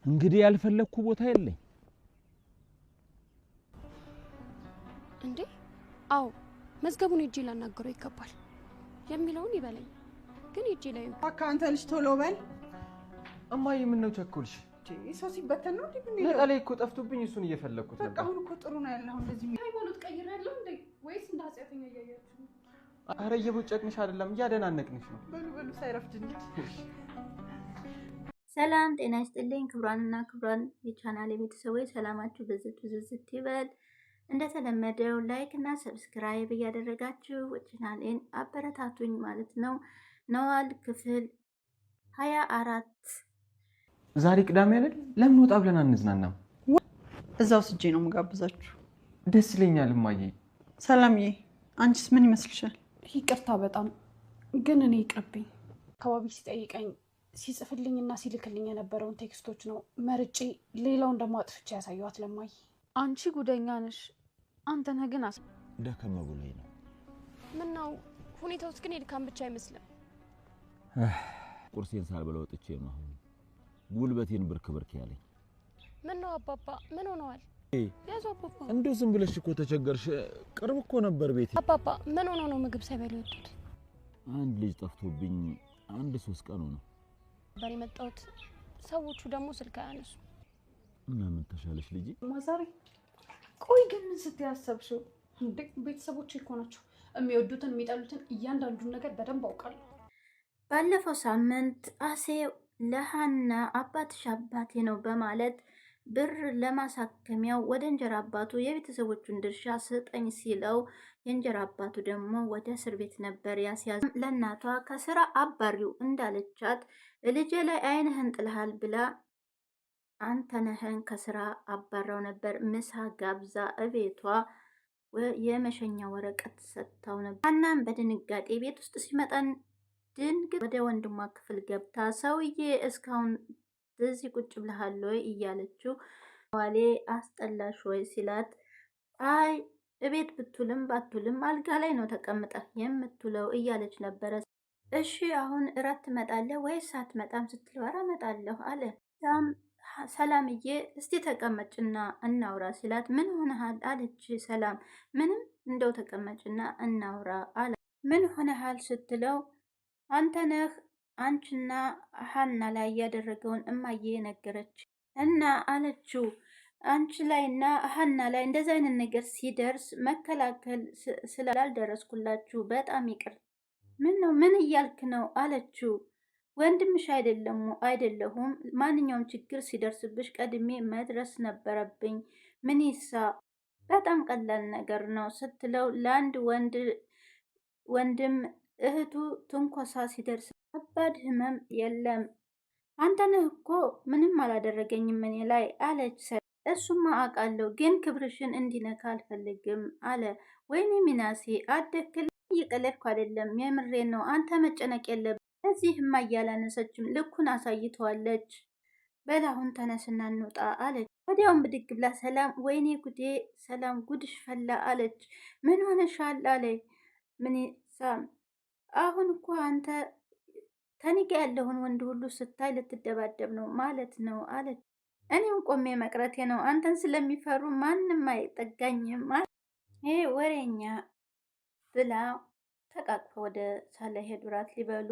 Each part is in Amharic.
እንግዲህ ያልፈለኩ ቦታ የለኝ እንዴ? አው መዝገቡን እጄ ላናገረው ይገባል የሚለውን ይበለኝ። ግን እጄ ላይ አካንተ ልጅ ቶሎ በል። እማዬ ምን ነው ቸኮልሽ? ሰው ሲበተን ነው እንዴ? ነጠላ እኮ ጠፍቶብኝ እሱን እየፈለኩት ነበር። በቃ አሁን እኮ ጥሩ ነው ያለው። እንደዚህ ሃይማኖት ቀይራለሁ እንዴ? ወይስ እንደ ኃጢአተኛ እያያችሁ ነው? አረ እየቦጨቅንሽ አይደለም እያደናነቅንሽ ነው። በሉ ሳይረፍድ እንዴ። ሰላም ጤና ይስጥልኝ ክብራንና ክብራን የቻናሌ ቤተሰቦች ሰላማችሁ ብዝት ይበል። እንደተለመደው ላይክ እና ሰብስክራይብ እያደረጋችሁ ቻናሌን አበረታቱኝ ማለት ነው። ኖላዊ ክፍል 24 ዛሬ ቅዳሜ አይደል? ለምን ወጣ ብለን አንዝናናም? እዛው ስጄ ነው የምጋብዛችሁ። ደስ ይለኛል እማዬ። ሰላምዬ አንቺስ ምን ይመስልሻል? ይቅርታ በጣም ግን እኔ ይቅርብኝ። አካባቢ ሲጠይቀኝ ሲጽፍልኝና ሲልክልኝ የነበረውን ቴክስቶች ነው መርጬ ሌላውን ደግሞ አጥፍቼ ያሳየኋት ለማይ። አንቺ ጉደኛ ነሽ። አንተ ነህ ግን ደከመ ብሎኝ ነው። ምን ነው ሁኔታውስ ግን የድካም ብቻ አይመስልም። ቁርሴን ሳልበላ ወጥቼ ነው አሁን ጉልበቴን ብርክ ያለኝ። ምን ነው አባባ ምን ሆነዋል? ያዙ አባባ። እንደው ዝም ብለሽ እኮ ተቸገርሽ። ቅርብ እኮ ነበር ቤቴ። አባባ ምን ሆኖ ነው ምግብ ሳይበሉ የወጡት? አንድ ልጅ ጠፍቶብኝ 1-3 ቀኑ ነው በኔ መጣሁት። ሰዎቹ ደግሞ ስልክ አያነሱ። እና ምን ተሻለሽ ልጅ? ማዛሪ ቆይ ግን ምን ስትያሰብሽው? ቤተሰቦች እኮ ናቸው። የሚወዱትን የሚጠሉትን እያንዳንዱን ነገር በደንብ አውቃለሁ። ባለፈው ሳምንት አሴ ለሃና አባትሽ አባቴ ነው በማለት ብር ለማሳከሚያው ወደ እንጀራ አባቱ የቤተሰቦቹን ድርሻ ስጠኝ ሲለው የእንጀራ አባቱ ደግሞ ወደ እስር ቤት ነበር ያስያዘ። ለእናቷ ከስራ አባሪው እንዳለቻት ልጄ ላይ አይንህን ጥልሃል ብላ አንተነህን ከስራ አባራው ነበር። ምሳ ጋብዛ እቤቷ የመሸኛ ወረቀት ሰጥታው ነበር። ሃናም በድንጋጤ ቤት ውስጥ ሲመጣን ድንግጥ ወደ ወንድሟ ክፍል ገብታ ሰውዬ እስካሁን እዚህ ቁጭ ብለሃል ወይ እያለችው ዋሌ አስጠላሽ ወይ ሲላት አይ እቤት ብትውልም ባትውልም አልጋ ላይ ነው ተቀምጠ የምትውለው እያለች ነበረ። እሺ አሁን እራት ትመጣለህ ወይስ አትመጣም ስትለው ኧረ እመጣለሁ አለ። ሰላምዬ እስቲ ተቀመጭና እናውራ ሲላት ምን ሆነሃል አለች ሰላም። ምንም እንደው ተቀመጭና እናውራ አለ። ምን ሆነሃል ስትለው አንተ ነህ አንቺና ሃና ላይ ያደረገውን እማዬ ነገረች እና አለችው። አንቺ ላይና ሃና ላይ እንደዚህ አይነት ነገር ሲደርስ መከላከል ስላልደረስኩላችሁ በጣም ይቅር። ምን ነው ምን እያልክ ነው አለችው። ወንድምሽ አይደለሁም ማንኛውም ችግር ሲደርስብሽ ቀድሜ መድረስ ነበረብኝ። ምን ይሳ በጣም ቀላል ነገር ነው ስትለው ለአንድ ወንድም እህቱ ትንኮሳ ሲደርስ ከባድ ህመም የለም። አንተ ነህ እኮ ምንም አላደረገኝም እኔ ላይ አለች። እሱማ አውቃለሁ ግን ክብርሽን እንዲነካ አልፈልግም አለ። ወይኔ ሚናሴ አደክል እየቀለድኩ አይደለም የምሬን ነው። አንተ መጨነቅ የለብህም። እዚህማ እያላነሰችም ልኩን አሳይተዋለች። በላሁን ተነስና እንውጣ አለች። ወዲያውም ብድግ ብላ ሰላም ወይኔ ጉዴ ሰላም ጉድሽ ፈላ አለች። ምን ሆነሻል አለ። ምን አሁን እኮ አንተ ከኒጋ ያለውን ወንድ ሁሉ ስታይ ልትደባደብ ነው ማለት ነው አለች። እኔም ቆሜ መቅረቴ ነው። አንተን ስለሚፈሩ ማንም አይጠጋኝም። ይሄ ወሬኛ ብላ ተቃቅፈ ወደ ሳለ ሄዱ ራት ሊበሉ።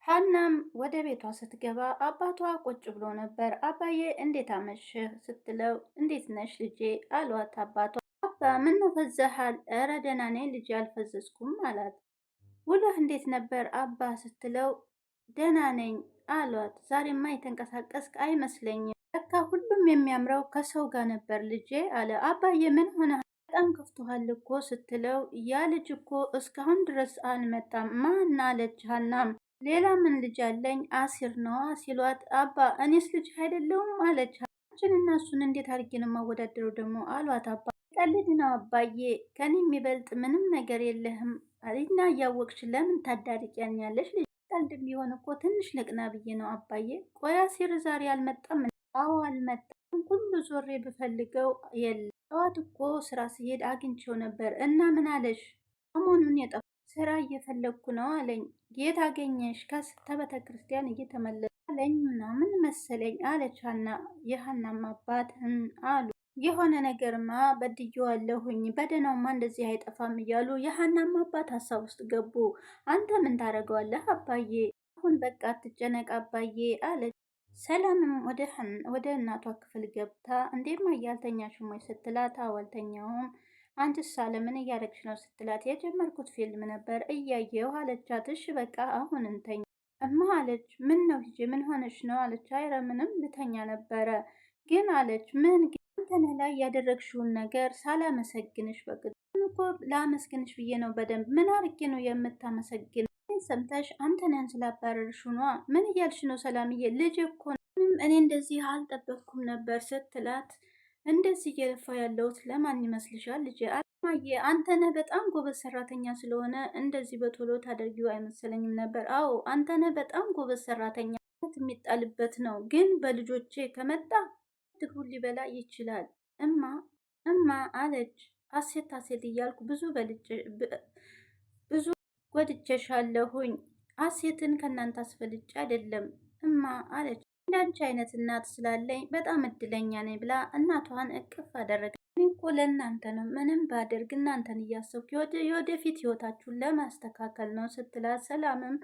ሃናም ወደ ቤቷ ስትገባ አባቷ ቁጭ ብሎ ነበር። አባዬ እንዴት አመሸህ ስትለው እንዴት ነሽ ልጄ አሏት አባቷ። አባ ምን ነው ፈዘሃል? ኧረ ደህና ነኝ ልጄ አልፈዘዝኩም አላት። ውሎህ እንዴት ነበር አባ ስትለው ደህና ነኝ አሏት። ዛሬማ የተንቀሳቀስክ አይመስለኝም። ለካ ሁሉም የሚያምረው ከሰው ጋር ነበር ልጄ አለ። አባዬ ምን ሆነ? በጣም ከፍቶሃል እኮ ስትለው ያ ልጅ እኮ እስካሁን ድረስ አልመጣም። ማን አለች ሃናም። ሌላ ምን ልጅ አለኝ አሲር ነዋ ሲሏት አባ እኔስ ልጅ አይደለሁም አለች። አንቺን እና እሱን እንዴት አድርጌ ነው የማወዳደረው ደግሞ አሏት። አባ ቀልድ ነው አባዬ ከኔ የሚበልጥ ምንም ነገር የለህም እና እያወቅሽ ለምን ታዳርቂያኛለሽ? ልጅ ቀልድ ቢሆን እኮ ትንሽ ልቅና ብዬ ነው አባዬ። ቆይ አሲር ዛሬ አልመጣም? አዎ አልመጣም። ሁሉ ዞሬ ብፈልገው የለም። ጠዋት እኮ ስራ ሲሄድ አግኝቼው ነበር እና ምን አለሽ? ሰሞኑን ስራ እየፈለግኩ ነው አለኝ። የት አገኘሽ? ከቤተ ክርስቲያን እየተመለስኩ አለኝ ምናምን መሰለኝ አለች ሀና። የሀናም አባት አሉ የሆነ ነገርማ በድዬዋለሁኝ በደህናውማ እንደዚህ አይጠፋም እያሉ የሀናም አባት ሀሳብ ውስጥ ገቡ። አንተ ምን ታደርገዋለህ አባዬ? አሁን በቃ አትጨነቅ አባዬ አለች። ሰላምም ወደ እናቷ ክፍል ገብታ እንዴማ እያልተኛሽም ወይ ስትላት አዋልተኛውም አንቺስ አለ ምን እያደረግሽ ነው ስትላት የጀመርኩት ፊልም ነበር እያየሁ አለቻት። እሺ በቃ አሁን እንተኛ እማ አለች። ምን ነው ሂጂ ምን ሆነሽ ነው አለች። አይረ ምንም ልተኛ ነበረ ግን አለች። ምን ግን አንተነህ ላይ ያደረግሽውን ነገር ሳላመሰግንሽ በግድ እኮ ላመስግንሽ ብዬ ነው በደንብ ምን አርጌ ነው የምታመሰግን ሰምተሽ አንተነህን ስላባረርሽው ነዋ። ምን እያልሽ ነው ሰላምዬ? ልጅ እኮ እኔ እንደዚህ አልጠበቅኩም ነበር ስትላት እንደዚህ እየለፋ ያለሁት ለማን ይመስልሻል ልጄ? አለማየ አንተነህ በጣም ጎበዝ ሰራተኛ ስለሆነ እንደዚህ በቶሎ ታደርጊው አይመሰለኝም ነበር። አዎ አንተነህ በጣም ጎበዝ ሰራተኛ የሚጣልበት ነው፣ ግን በልጆቼ ከመጣ ትግሩን ሊበላ ይችላል። እማ አለች። አሴት እያልኩ ብዙ ጎድቼሻለሁኝ። አሴትን ከእናንተ አስፈልጬ አይደለም እማ አለች። እንዳንቺ አይነት እናት ስላለኝ በጣም እድለኛ ነኝ ብላ እናቷን እቅፍ አደረገ። እኔ እኮ ለእናንተ ነው ምንም ባደርግ እናንተን እያሰብኩ የወደፊት ህይወታችሁን ለማስተካከል ነው ስትላት፣ ሰላምም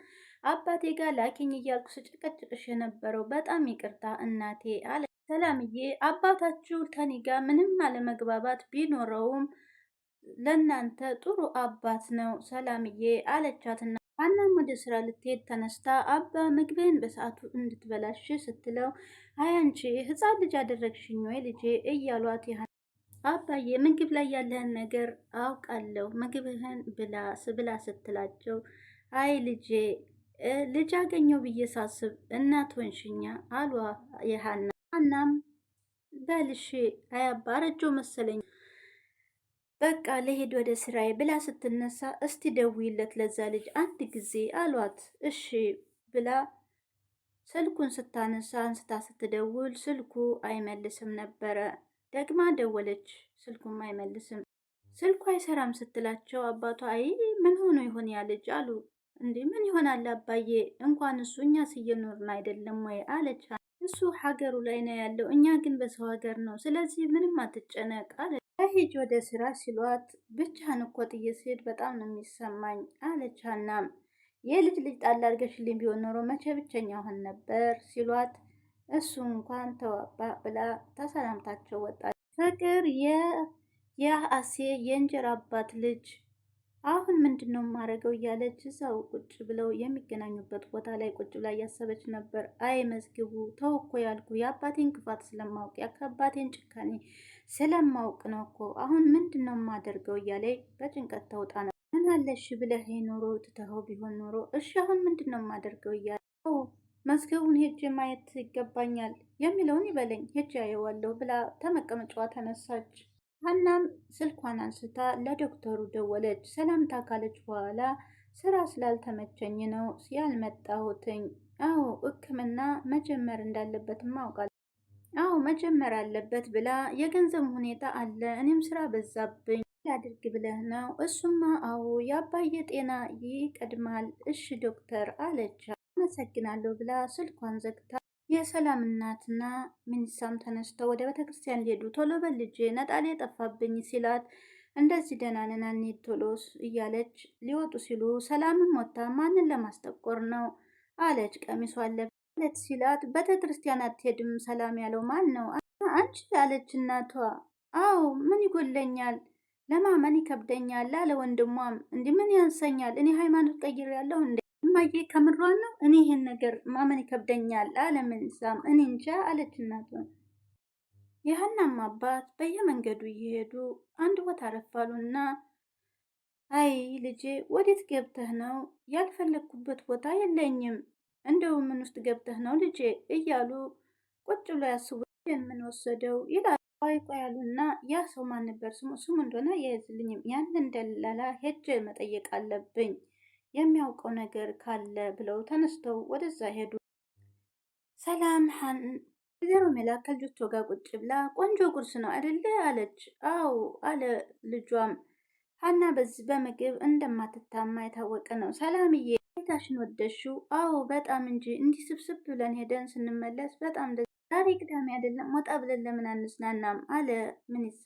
አባቴ ጋር ላኪኝ እያልኩ ስጭቀጭቅሽ የነበረው በጣም ይቅርታ እናቴ አለ። ሰላምዬ አባታችሁ ከኔ ጋር ምንም አለመግባባት ቢኖረውም ለእናንተ ጥሩ አባት ነው ሰላምዬ አለቻትና ሀናም ወደ ስራ ልትሄድ ተነስታ አባ ምግብህን በሰዓቱ እንድትበላሽ ስትለው አይ አንቺ ህፃን ልጅ አደረግሽኝ ወይ ልጄ እያሏት አባዬ ምግብ ላይ ያለህን ነገር አውቃለሁ ምግብህን ብላ ስትላቸው አይ ልጄ ልጅ አገኘው ብዬ ሳስብ እናት ሆንሽኛ አሏ የሀና። ሀናም በልሽ አይ አባ ረጆ መሰለኝ በቃ ለሄድ ወደ ስራዬ ብላ ስትነሳ እስቲ ደውይለት ለዛ ልጅ አንድ ጊዜ አሏት። እሺ ብላ ስልኩን ስታነሳ አንስታ ስትደውል ስልኩ አይመልስም ነበረ። ደግማ ደወለች፣ ስልኩም አይመልስም። ስልኩ አይሰራም ስትላቸው አባቷ አይ ምን ሆኖ ይሆን ያ ልጅ አሉ። እንዴ ምን ይሆናል አባዬ እንኳን እሱ እኛስ እየኖርን አይደለም ወይ አለች። እሱ ሀገሩ ላይ ነው ያለው፣ እኛ ግን በሰው ሀገር ነው፣ ስለዚህ ምንም አትጨነቅ አለ። ሂጅ ወደ ስራ ሲሏት ብቻህን እኮ ጥዬ ስሄድ በጣም ነው የሚሰማኝ አለች። ሀናም የልጅ ጣል አድርገሽልኝ ቢሆን ኖሮ መቼ ብቸኛ ሆን ነበር ሲሏት እሱ እንኳን ተዋባ ብላ ተሰላምታቸው ወጣች። ፍቅር የአሴ የእንጀራ አባት ልጅ አሁን ምንድን ነው የማደርገው እያለች እዛው ቁጭ ብለው የሚገናኙበት ቦታ ላይ ቁጭ ብላ እያሰበች ነበር። አይ መዝግቡ ተው እኮ ያልኩ የአባቴን ክፋት ስለማውቅ የአባቴን ጭካኔ ስለማውቅ ነው እኮ አሁን ምንድን ነው የማደርገው እያለ በጭንቀት ተውጣ ነው። ምን አለሽ ብለህ ኖሮ ትተኸው ቢሆን ኖሮ እሺ አሁን ምንድን ነው የማደርገው እያለ መዝገቡን ሄጄ ማየት ይገባኛል የሚለውን ይበለኝ ሄጄ አየዋለሁ ብላ ተመቀመጫዋ ተነሳች። ሀናም ስልኳን አንስታ ለዶክተሩ ደወለች። ሰላምታ ካለች በኋላ ስራ ስላልተመቸኝ ነው ያልመጣሁትኝ። አዎ ሕክምና መጀመር እንዳለበትም አውቃለሁ። አዎ መጀመር አለበት ብላ የገንዘብ ሁኔታ አለ እኔም ስራ በዛብኝ ላድርግ ብለህ ነው? እሱማ አዎ የአባዬ ጤና ይቀድማል። እሺ ዶክተር አለች። አመሰግናለሁ ብላ ስልኳን ዘግታ የሰላም እናትና ሚኒሳም ተነስተው ወደ ቤተክርስቲያን ሊሄዱ ቶሎ በል ልጄ ነጣሌ ጠፋብኝ ሲላት እንደዚህ ደህና ነን አንሂድ ቶሎ እያለች ሊወጡ ሲሉ ሰላምም ወጣ ማንን ለማስጠቆር ነው አለች። ቀሚሷ አለበት ሲላት ቤተክርስቲያን አትሄድም ሰላም ያለው ማን ነው አንቺ አለች እናቷ። አዎ ምን ይጎለኛል ለማመን ይከብደኛል አለ ወንድሟም። እንዲህ ምን ያንሰኛል እኔ ሃይማኖት ቀይሬያለሁ እንዴ እማዬ ከምሯን ነው እኔ ይሄን ነገር ማመን ይከብደኛል አለ ምንሳም። እኔ እንጃ አለች እናቷ። የሀናም አባት በየመንገዱ እየሄዱ አንድ ቦታ ረፋሉና አይ ልጄ ወዴት ገብተህ ነው? ያልፈለግኩበት ቦታ የለኝም እንደው ምን ውስጥ ገብተህ ነው ልጄ እያሉ ቁጭ ብሎ ያስቡ። ምን ወሰደው ይላሉ። ቆይ ያሉና ያ ሰው ማን ነበር ስሙ እንደሆነ የያዝልኝም ያንን ደላላ ሄጄ መጠየቅ አለብኝ የሚያውቀው ነገር ካለ ብለው ተነስተው ወደዛ ሄዱ። ሰላም ወይዘሮ ሜላት ከልጆቿ ጋር ቁጭ ብላ ቆንጆ ቁርስ ነው አይደለ አለች። አዎ አለ ልጇም። ሀና በዚህ በምግብ እንደማትታማ የታወቀ ነው። ሰላምዬ ቤታሽን ወደሽው? አዎ በጣም እንጂ። እንዲህ ስብስብ ብለን ሄደን ስንመለስ በጣም ዛሬ ቅዳሜ አይደለም? ወጣ ብለን ለምን አንዝናናም? አለ ምንሳ።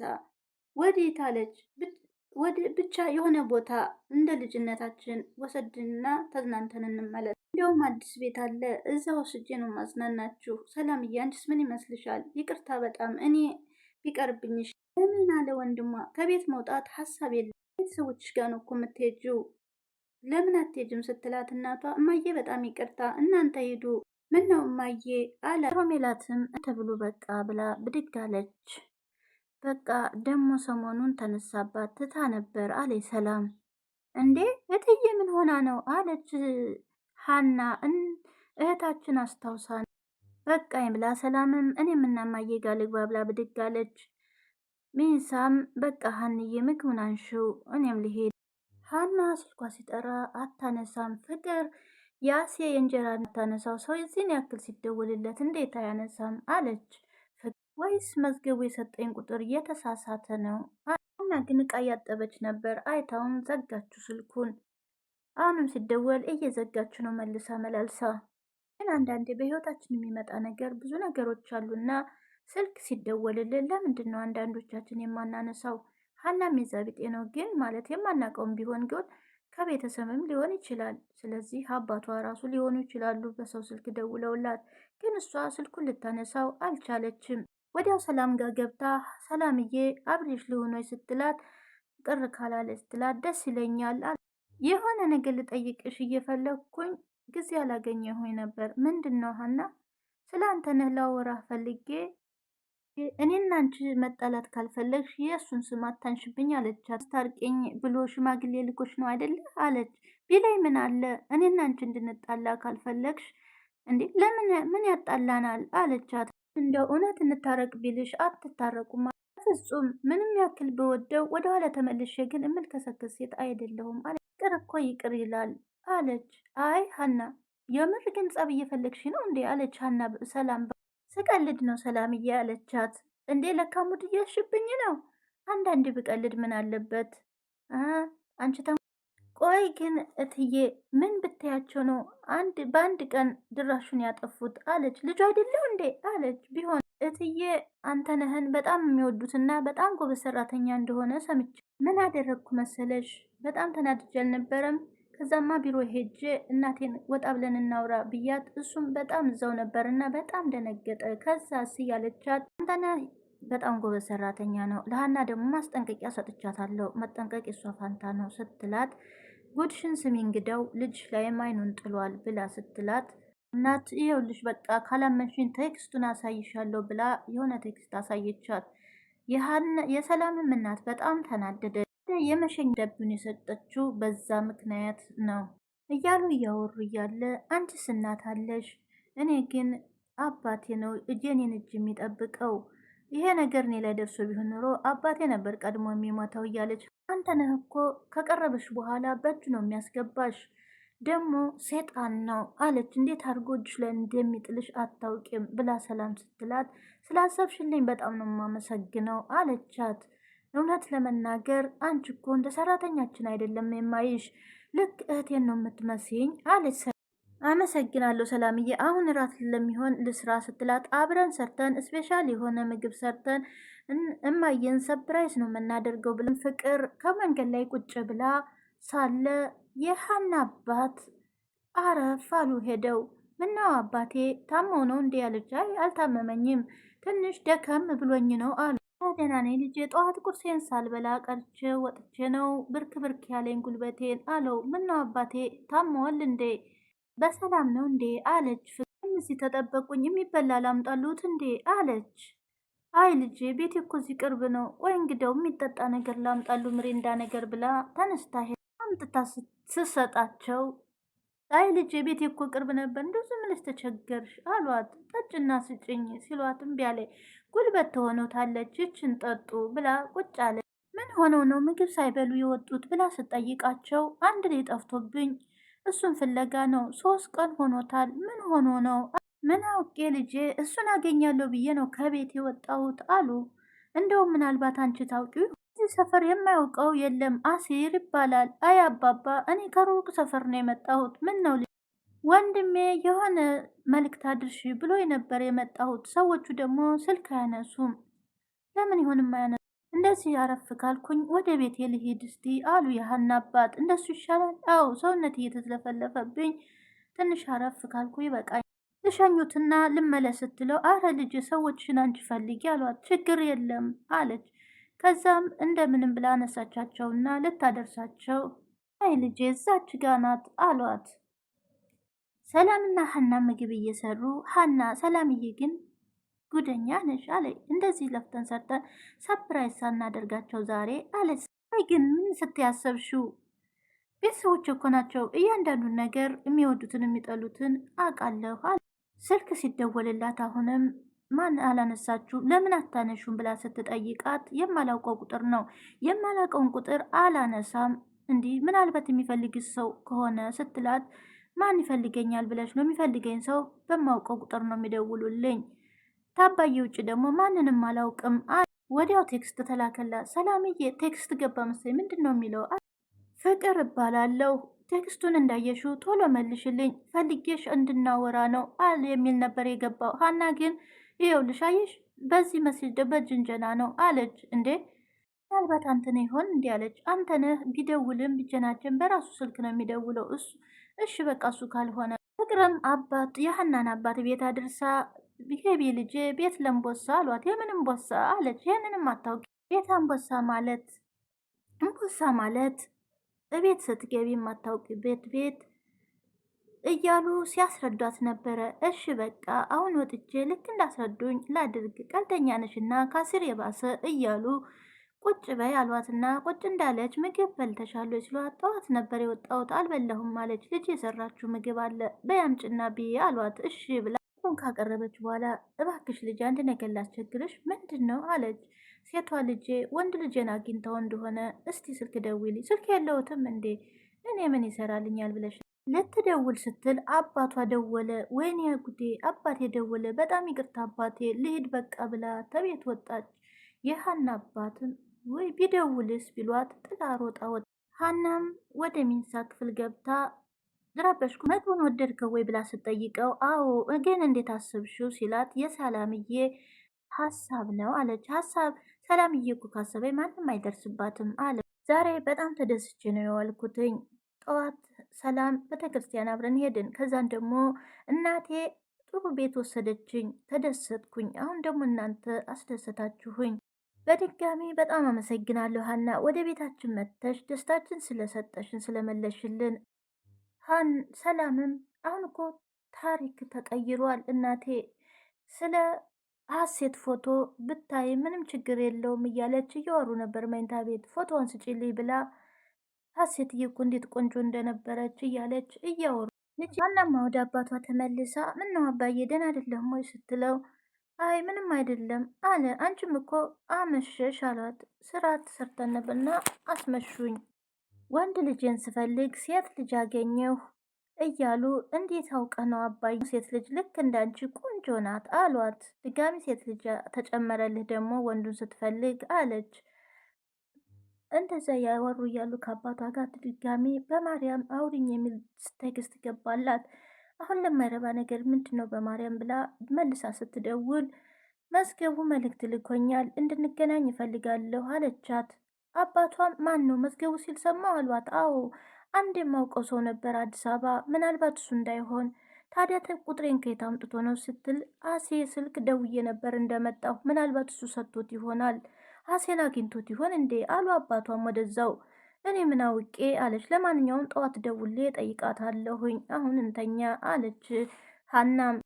ወዴት አለች። ብቻ የሆነ ቦታ እንደ ልጅነታችን ወሰድና ተዝናንተን እንመለስ። እንዲያውም አዲስ ቤት አለ፣ እዛ ወስጄ ነው ማዝናናችሁ። ሰላምዬ አንቺስ ምን ይመስልሻል? ይቅርታ በጣም እኔ ቢቀርብኝሽ። ለምን አለ ወንድሟ። ከቤት መውጣት ሀሳብ የለም፣ ቤተሰቦችሽ ጋር ነው እኮ የምትሄጂው። ለምን አትሄጂም ስትላት እናቷ እማዬ በጣም ይቅርታ እናንተ ሂዱ። ምን ነው እማዬ አለ። ሮሜላትም ተብሎ በቃ ብላ ብድግ አለች። በቃ ደግሞ ሰሞኑን ተነሳባት ትታ ነበር አለ ሰላም። እንዴ እትዬ ምን ሆና ነው አለች ሀና። እህታችን አስታውሳ በቃ ብላ ሰላምም እኔም እና እማዬ ጋር ልግባ ብላ ብድግ አለች። ሚንሳም በቃ ሀንዬ ምግቡን አንሺው እኔም ልሄድ። ሀና ስልኳ ሲጠራ አታነሳም። ፍቅር ያሴ የእንጀራ አታነሳው ሰው የዚህን ያክል ሲደውልለት እንዴት አያነሳም አለች። ወይስ መዝገቡ የሰጠኝ ቁጥር እየተሳሳተ ነው? ሀና ግን እቃ እያጠበች ነበር። አይታውን ዘጋችሁ ስልኩን። አሁንም ሲደወል እየዘጋችሁ ነው መልሳ መላልሳ። ግን አንዳንዴ በህይወታችን የሚመጣ ነገር ብዙ ነገሮች አሉና ስልክ ሲደወልልን ለምንድን ነው አንዳንዶቻችን የማናነሳው? ሀናም የዛ ቢጤ ነው። ግን ማለት የማናውቀውም ቢሆን ግን ከቤተሰብም ሊሆን ይችላል። ስለዚህ አባቷ ራሱ ሊሆኑ ይችላሉ በሰው ስልክ ደውለውላት፣ ግን እሷ ስልኩን ልታነሳው አልቻለችም። ወዲያው ሰላም ጋር ገብታ ሰላምዬ አብሬሽ ልሆኖች ስትላት ቅር ካላለ ስትላት ደስ ይለኛል። የሆነ ነገር ልጠይቅሽ እየፈለግኩኝ ጊዜ አላገኘሁኝ ነበር። ምንድን ነው ሀና? ስለ አንተ ነህ ላወራህ ፈልጌ። እኔና አንቺ መጣላት ካልፈለግሽ የእሱን ስም አታንሽብኝ አለቻት። ታርቄኝ ብሎ ሽማግሌ ልኮች ነው አይደለ አለች። ቢላይ ምን አለ እኔና አንቺ እንድንጣላ ካልፈለግሽ እንዴ ለምን ምን ያጣላናል አለቻት። እንደው እውነት እንታረቅ ቢልሽ አትታረቁም? ፍጹም ምንም ያክል በወደው ወደኋላ ተመልሼ ግን የምልከሰከስ ሴት አይደለሁም አለ። ይቅር እኮ ይቅር ይላል አለች። አይ ሀና የምር ግን ጸብ እየፈለግሽ ነው እንዴ አለች ሀና። ሰላም ስቀልድ ነው ሰላምዬ አለቻት። እንዴ ለካ ሙድ እያሽብኝ ነው። አንዳንድ ብቀልድ ምን አለበት አንቺ። ቆይ ግን እትዬ ምን ብታያቸው ነው በአንድ ቀን ድራሹን ያጠፉት አለች። ልጁ አይደለሁ እንዴ አለች። ቢሆን እትዬ አንተነህን በጣም የሚወዱትና በጣም ጎበዝ ሰራተኛ እንደሆነ ሰምቼ ምን አደረግኩ መሰለሽ? በጣም ተናድጄ አልነበረም? ከዛማ ቢሮ ሄጄ እናቴን ወጣ ብለን እናውራ ብያት እሱም በጣም እዛው ነበርና በጣም ደነገጠ። ከዛ ያለቻት አንተነህ በጣም ጎበዝ ሰራተኛ ነው፣ ለሀና ደግሞ ማስጠንቀቂያ ሰጥቻታለሁ፣ መጠንቀቅ የሷ ፋንታ ነው ስትላት ጉድሽን ስሚ እንግዳው ልጅ ላይም አይኑን ጥሏል ብላ ስትላት እናት ይኸውልሽ በቃ ካላመንሽኝ ቴክስቱን አሳይሻለሁ ብላ የሆነ ቴክስት አሳየቻት። የሰላምም እናት በጣም ተናደደ። የመሸኝ ደብን የሰጠችው በዛ ምክንያት ነው እያሉ እያወሩ እያለ አንቺስ እናት አለሽ፣ እኔ ግን አባቴ ነው እጄኔን እጅ የሚጠብቀው። ይሄ ነገር እኔ ላይ ደርሶ ቢሆን ኖሮ አባቴ ነበር ቀድሞ የሚሞተው እያለች አንተ ነህ እኮ ከቀረበሽ በኋላ በእጁ ነው የሚያስገባሽ፣ ደግሞ ሴጣን ነው አለች። እንዴት አድርጎ እጅሽ ላይ እንደሚጥልሽ አታውቂም ብላ ሰላም ስትላት ስላሰብሽልኝ በጣም ነው የማመሰግነው አለቻት። እውነት ለመናገር አንቺ እኮ እንደ ሰራተኛችን አይደለም የማይሽ፣ ልክ እህቴን ነው የምትመስኝ አለች። አመሰግናለሁ ሰላምዬ፣ አሁን እራት ለሚሆን ልስራ ስትላት አብረን ሰርተን ስፔሻል የሆነ ምግብ ሰርተን እማየን ሰፕራይዝ ነው የምናደርገው ብለን ፍቅር ከመንገድ ላይ ቁጭ ብላ ሳለ የሀና አባት አረፍ አሉ ሄደው። ምነው አባቴ ታመው ነው እንዴ ያለች። አይ አልታመመኝም ትንሽ ደከም ብሎኝ ነው አሉ። ደህና ነኝ ልጄ፣ ጠዋት ቁርሴን ሳልበላ ቀርቼ ወጥቼ ነው ብርክ ብርክ ያለኝ ጉልበቴን አለው። ምነው አባቴ ታመዋል እንዴ? በሰላም ነው እንዴ አለች። ፍቅር እዚህ ተጠበቁኝ የሚበላ ላምጣሉት እንዴ አለች። አይ ልጄ ቤቴ እኮ እዚህ ቅርብ ነው፣ ቆይ እንግዲያው የሚጠጣ ነገር ላምጣሉ ምሬንዳ ነገር ብላ ተነስታ አምጥታ ስሰጣቸው አይ ልጄ ቤቴ እኮ ቅርብ ነበር እንደው ዝም ብለሽ ተቸገርሽ አሏት። ጠጭና ስጭኝ ሲሏት እምቢ አለች። ጉልበት ትሆኖታለች ይችን ጠጡ ብላ ቁጭ አለ። ምን ሆነው ነው ምግብ ሳይበሉ የወጡት ብላ ስጠይቃቸው አንድ ላይ ጠፍቶብኝ እሱን ፍለጋ ነው፣ 3 ቀን ሆኖታል። ምን ሆኖ ነው? ምን አውቄ ልጄ እሱን አገኛለሁ ብዬ ነው ከቤት የወጣሁት አሉ። እንደውም ምናልባት አንቺ ታውቂው በዚህ ሰፈር የማያውቀው የለም፣ አሲር ይባላል። አይ አባባ፣ እኔ ከሩቅ ሰፈር ነው የመጣሁት። ምን ነው ወንድሜ የሆነ መልእክት አድርሺ ብሎ ነበር የመጣሁት። ሰዎቹ ደግሞ ስልክ አያነሱም። ለምን ይሆን የማያነሱ? እንደዚህ አረፍ ካልኩኝ ወደ ቤት ልሂድ እስቲ አሉ የሀና አባት። እንደሱ ይሻላል። አዎ ሰውነት እየተዝለፈለፈብኝ ትንሽ አረፍ ካልኩ ይበቃኝ። ልሸኙትና ልመለስ ስትለው አረ ልጅ ሰዎችሽን አንቺ ፈልጊ አሏት። ችግር የለም አለች። ከዛም እንደምንም ብላ አነሳቻቸውና ልታደርሳቸው አይ ልጄ እዛች ጋ ናት አሏት። ሰላምና ሀና ምግብ እየሰሩ ሀና ሰላምዬ ግን ጉደኛ ነሽ አለ። እንደዚህ ለፍተን ሰርተን ሰፕራይዝ ሳናደርጋቸው ዛሬ አለች። አይ ግን ምን ስትያሰብሽው? ቤተሰቦች እኮ ናቸው። እያንዳንዱን ነገር የሚወዱትን የሚጠሉትን አውቃለሁ አለ። ስልክ ሲደወልላት አሁንም ማን አላነሳችሁ ለምን አታነሹም ብላ ስትጠይቃት የማላውቀው ቁጥር ነው፣ የማላውቀውን ቁጥር አላነሳም። እንዲህ ምናልባት የሚፈልግ ሰው ከሆነ ስትላት ማን ይፈልገኛል ብለሽ ነው? የሚፈልገኝ ሰው በማውቀው ቁጥር ነው የሚደውሉልኝ። ታባዬ ውጭ ደግሞ ማንንም አላውቅም። ወዲያው ቴክስት ተላከላት። ሰላምዬ ቴክስት ገባ መሰለኝ። ምንድን ነው የሚለው? ፍቅር እባላለሁ፣ ቴክስቱን እንዳየሽው ቶሎ መልሽልኝ፣ ፈልጌሽ እንድናወራ ነው አል የሚል ነበር የገባው። ሀና ግን ይኸውልሽ አየሽ በዚህ መስጅ በጅንጀና ነው አለች። እንዴ ምናልባት አንተነህ ይሆን እንዲህ አለች። አንተነህ ቢደውልም ቢጀናጀን በራሱ ስልክ ነው የሚደውለው እሱ። እሺ በቃ እሱ ካልሆነ ፍቅርም አባት የሀናን አባት ቤት አድርሳ ሄቢ ልጄ ቤት ለምቦሳ አሏት። የምንም ቦሳ አለች። ይህንንም አታውቂ? ቤት አንቦሳ ማለት እንቦሳ ማለት እቤት ስትገቢ የማታውቂ ቤት እያሉ ሲያስረዷት ነበረ። እሺ በቃ አሁን ወጥቼ ልክ እንዳስረዱኝ ላድርግ፣ ቀልደኛ ነሽና ካስር የባሰ እያሉ ቁጭ በይ አሏትና ቁጭ እንዳለች ምግብ በልተሻሉ ሲሏት ጠዋት ነበር የወጣሁት አልበላሁም አለች። ልጅ የሰራችው ምግብ አለ በያምጭና ብዬ አሏት። እሺ ብላ ካቀረበች በኋላ እባክሽ ልጅ አንድ ነገር ላስቸግርሽ። ምንድን ነው አለች። ሴቷ ልጄ ወንድ ልጄን አግኝተው እንደሆነ እስቲ ስልክ ደውይልኝ። ስልክ የለውትም እንዴ? እኔ ምን ይሰራልኛል ብለሽ ልትደውል ስትል አባቷ ደወለ። ወይኔ ጉዴ አባቴ ደወለ፣ በጣም ይቅርታ አባቴ ልሂድ በቃ ብላ ተቤት ወጣች። የሀና አባትም ወይ ቢደውልስ ቢሏት ጥላ ሮጣ ወጣ። ሀናም ወደ ሚንሳ ክፍል ገብታ ድራበሽኩ ምግቡን ወደድከው ወይ ብላ ስጠይቀው አዎ ግን እንዴት አስብሽው ሲላት የሰላምዬ ሀሳብ ነው አለች። ሀሳብ ሰላምዬ እኮ ካሰበኝ ማንም አይደርስባትም አለ። ዛሬ በጣም ተደስቼ ነው የዋልኩትኝ። ጠዋት ሰላም ቤተክርስቲያን አብረን ሄድን። ከዛን ደግሞ እናቴ ጥሩ ቤት ወሰደችኝ፣ ተደሰትኩኝ። አሁን ደግሞ እናንተ አስደሰታችሁኝ። በድጋሚ በጣም አመሰግናለሁ ሀና፣ ወደ ቤታችን መጥተሽ ደስታችን ስለሰጠሽን ስለመለሽልን። ሰላምም አሁን እኮ ታሪክ ተቀይሯል እናቴ፣ ስለ ሀሴት ፎቶ ብታይ ምንም ችግር የለውም እያለች እያወሩ ነበር መኝታ ቤት። ፎቶውን ስጪልኝ ብላ ሀሴትዬ እኮ እንዴት ቆንጆ እንደነበረች እያለች እያወሩ ልጅ ሀናማ ወደ አባቷ ተመልሳ ምነው አባዬ ደህና አይደለም ወይ ስትለው አይ ምንም አይደለም አለ። አንቺም እኮ አመሸሽ አላት። ስራ ተሰርተን ነበርና አስመሹኝ። ወንድ ልጅን ስፈልግ ሴት ልጅ አገኘሁ እያሉ እንዴት አውቀ ነው አባይ? ሴት ልጅ ልክ እንዳንቺ ቆንጆ ናት አሏት። ድጋሚ ሴት ልጅ ተጨመረልህ ደግሞ ወንዱን ስትፈልግ አለች። እንደዛ ያወሩ እያሉ ከአባቷ ጋር ድጋሚ በማርያም አውሪኝ የሚል ቴክስት ገባላት። አሁን ለማይረባ ነገር ምንድን ነው በማርያም ብላ መልሳ ስትደውል መዝገቡ መልእክት ልኮኛል እንድንገናኝ እፈልጋለሁ አለቻት። አባቷም ማን ነው መዝገቡ ሲል ሰማሁ አሏት። አዎ አንድ የማውቀው ሰው ነበር አዲስ አበባ፣ ምናልባት እሱ እንዳይሆን ታዲያ ቁጥሬን ከየት አምጥቶ ነው ስትል አሴ ስልክ ደውዬ ነበር እንደመጣሁ፣ ምናልባት እሱ ሰጥቶት ይሆናል፣ አሴን አግኝቶት ይሆን እንዴ አሉ አባቷም ወደዛው። እኔ ምን አውቄ አለች። ለማንኛውም ጠዋት ደውሌ ጠይቃታለሁኝ፣ አሁን እንተኛ አለች ሀናም